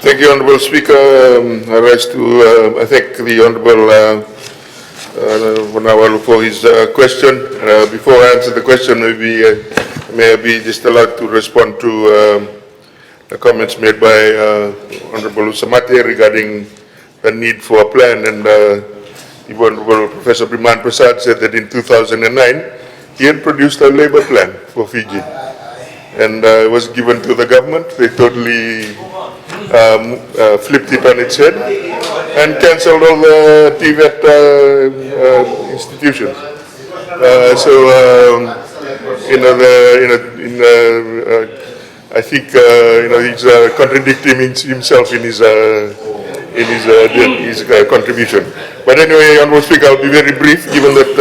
Thank you, Honourable Speaker. I rise to thank the Honourable Manoa for his question. Before I answer the question, may I be just allowed to respond to the comments made by Honourable Usamate regarding the need for a plan, and the Honourable Professor Biman Prasad said that in 2009 he had produced a labour plan for Fiji, and it was given to the government. They totally flipped it on its head and cancelled all the TVET institutions. I think he's contradicting himself in his contribution. But anyway, Honourable Speaker, I'll be very brief, given that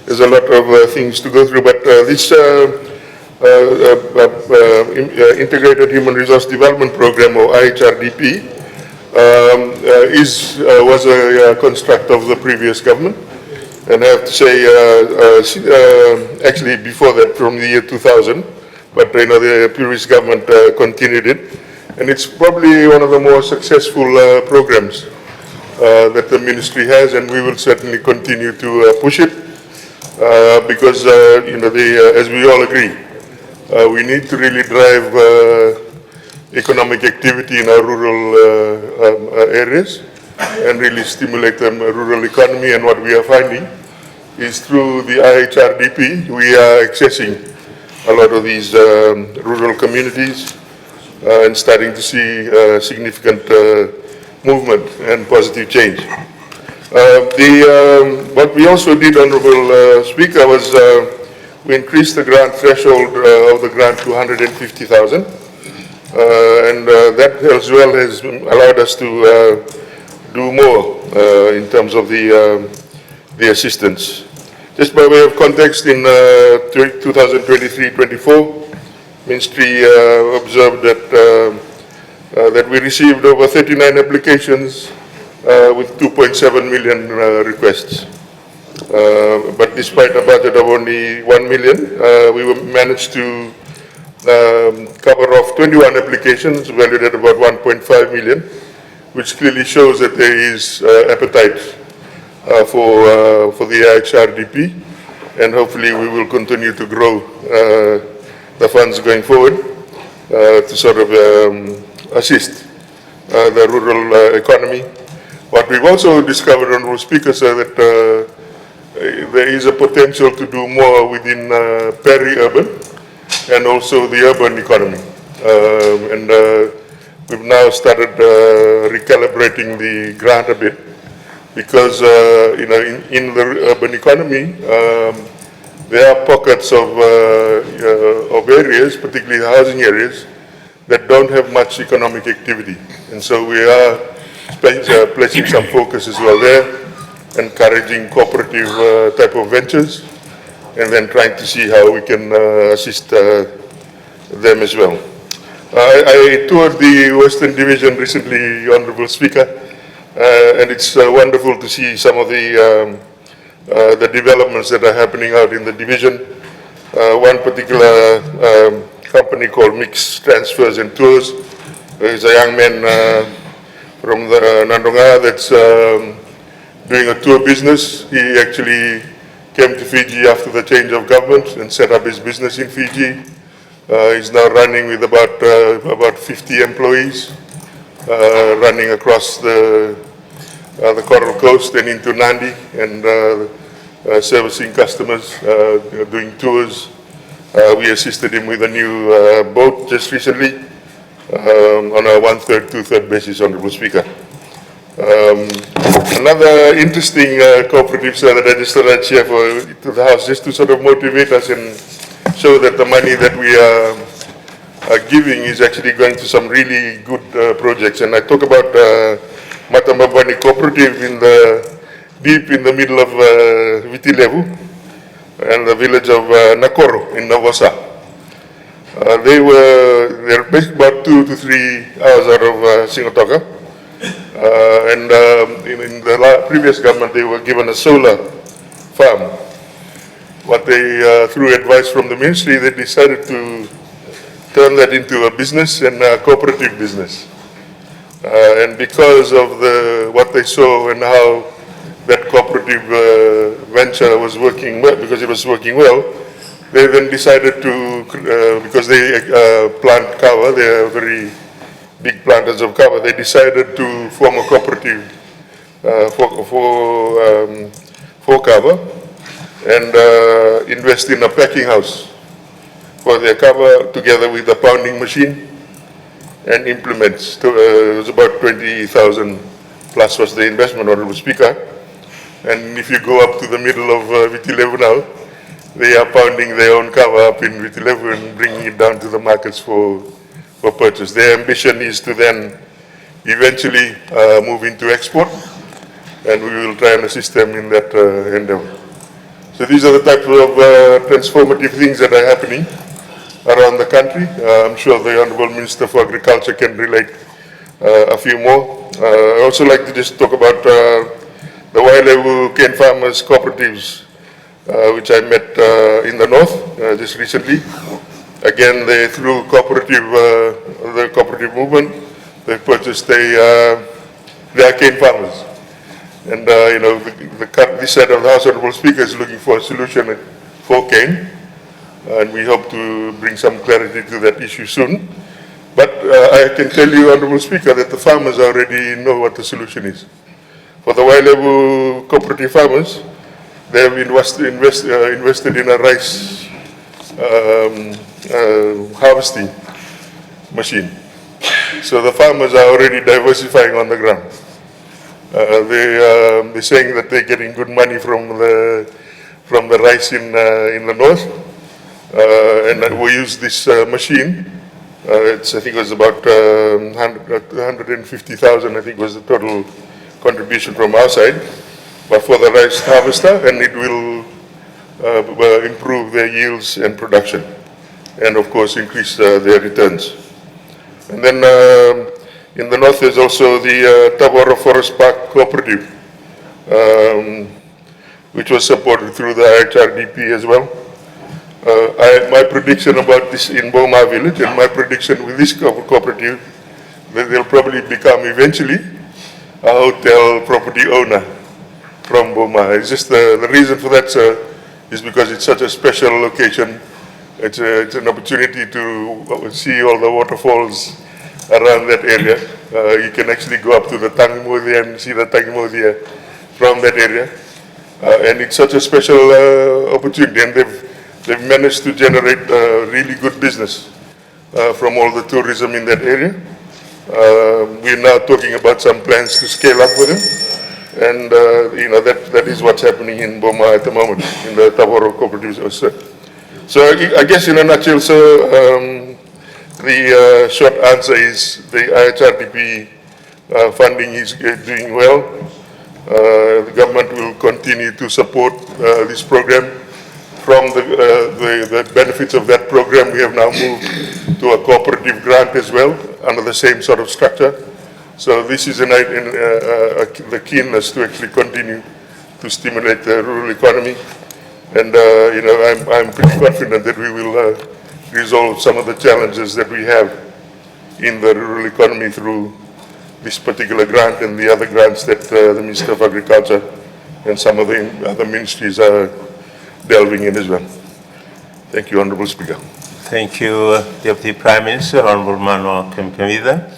there's a lot of things to go through. But this Integrated Human Resource Development Program, or IHRDP, was a construct of the previous government. And I have to say, actually before that, from the year 2000, but the previous government continued it. And it's probably one of the more successful programs that the ministry has, and we will certainly continue to push it because, as we all agree, we need to really drive economic activity in our rural areas and really stimulate the rural economy. And what we are finding is through the IHRDP, we are accessing a lot of these rural communities and starting to see significant movement and positive change. What we also did, Honourable Speaker, was we increased the grant threshold of the grant to 150,000, and that as well has allowed us to do more in terms of the assistance. Just by way of context, in 2023-24, Ministry observed that we received over 39 applications with 2.7 million requests. But despite a budget of only 1 million, we managed to cover off 21 applications valued at about 1.5 million, which clearly shows that there is appetite for the IHRDP, and hopefully we will continue to grow the funds going forward to sort of assist the rural economy. What we've also discovered, Honourable Speaker, sir, that there is a potential to do more within peri-urban and also the urban economy. We've now started recalibrating the grant a bit, because in the urban economy there are pockets of areas, particularly housing areas, that don't have much economic activity, and so we are placing some focus as well there, encouraging cooperative type of ventures, and then trying to see how we can assist them as well. I toured the Western Division recently, Honourable Speaker, and it's wonderful to see some of the developments that are happening out in the division. One particular company called Mix Transfers and Tours is a young man from the Nandonga that's doing a tour business. He actually came to Fiji after the change of government and set up his business in Fiji. He's now running with about 50 employees, running across the Coral Coast and into Nandi, and servicing customers, doing tours. We assisted him with a new boat just recently on a 1/3, 2/3 basis, Honourable Speaker. Another interesting cooperative, sir, that I just thought I'd share to the House, just to sort of motivate us and show that the money that we are giving is actually going to some really good projects. And I talk about Matambabani Cooperative deep in the middle of Vitilevu and the village of Nakoro in Navosa. They're based about 2 to 3 hours out of Singotoka. In the previous government, they were given a solar farm. But through advice from the ministry, they decided to turn that into a business and a cooperative business. And because of what they saw and how that cooperative venture was working well, because it was working well, they then decided to, because they plant kava, they are very big planters of kava, they decided to form a cooperative for kava and invest in a packing house for their kava together with a pounding machine and implements. It was about 20,000 plus was the investment, Honorable Speaker. And if you go up to the middle of Vitilevu now, they are pounding their own kava up in Vitilevu and bringing it down to the markets for purchase. Their ambition is to then eventually move into export, and we will try and assist them in that endeavor. So these are the types of transformative things that are happening around the country. I'm sure the Honorable Minister for Agriculture can relate a few more. I also like to just talk about the Wailewu cane farmers cooperatives, which I met in the north just recently. Again, they through the cooperative movement, they purchased their cane farmers. And this side of the House, Honorable Speaker, is looking for a solution for cane. And we hope to bring some clarity to that issue soon. But I can tell you, Honorable Speaker, that the farmers already know what the solution is. For the Wailewu cooperative farmers, they have invested in a rice harvesting machine. So the farmers are already diversifying on the ground. They're saying that they're getting good money from the rice in the north, and we use this machine. I think it was about 150,000. I think was the total contribution from our side, but for the rice harvester, and it will improve their yields and production, and of course increase their returns. And then in the north there's also the Tabora Forest Park Cooperative, which was supported through the IHRDP as well. My prediction about this in Boma village, and my prediction with this cooperative, that they'll probably become eventually a hotel property owner from Boma. It's just the reason for that, sir, is because it's such a special location. It's an opportunity to see all the waterfalls around that area. You can actually go up to the Tangimodi and see the Tangimodi from that area. And it's such a special opportunity, and they've managed to generate really good business from all the tourism in that area. We're now talking about some plans to scale up with them, and that is what's happening in Boma at the moment in the Tabora cooperatives. So I guess in a nutshell, sir, the short answer is the IHRDP funding is doing well. The government will continue to support this program. From the benefits of that program, we have now moved to a cooperative grant as well under the same sort of structure. So this is the keenness to actually continue to stimulate the rural economy. And I'm pretty confident that we will resolve some of the challenges that we have in the rural economy through this particular grant and the other grants that the Minister of Agriculture and some of the other ministries are delving in as well. Thank you, Honorable Speaker. Thank you, Deputy Prime Minister, Honorable Manoa Kamikamica.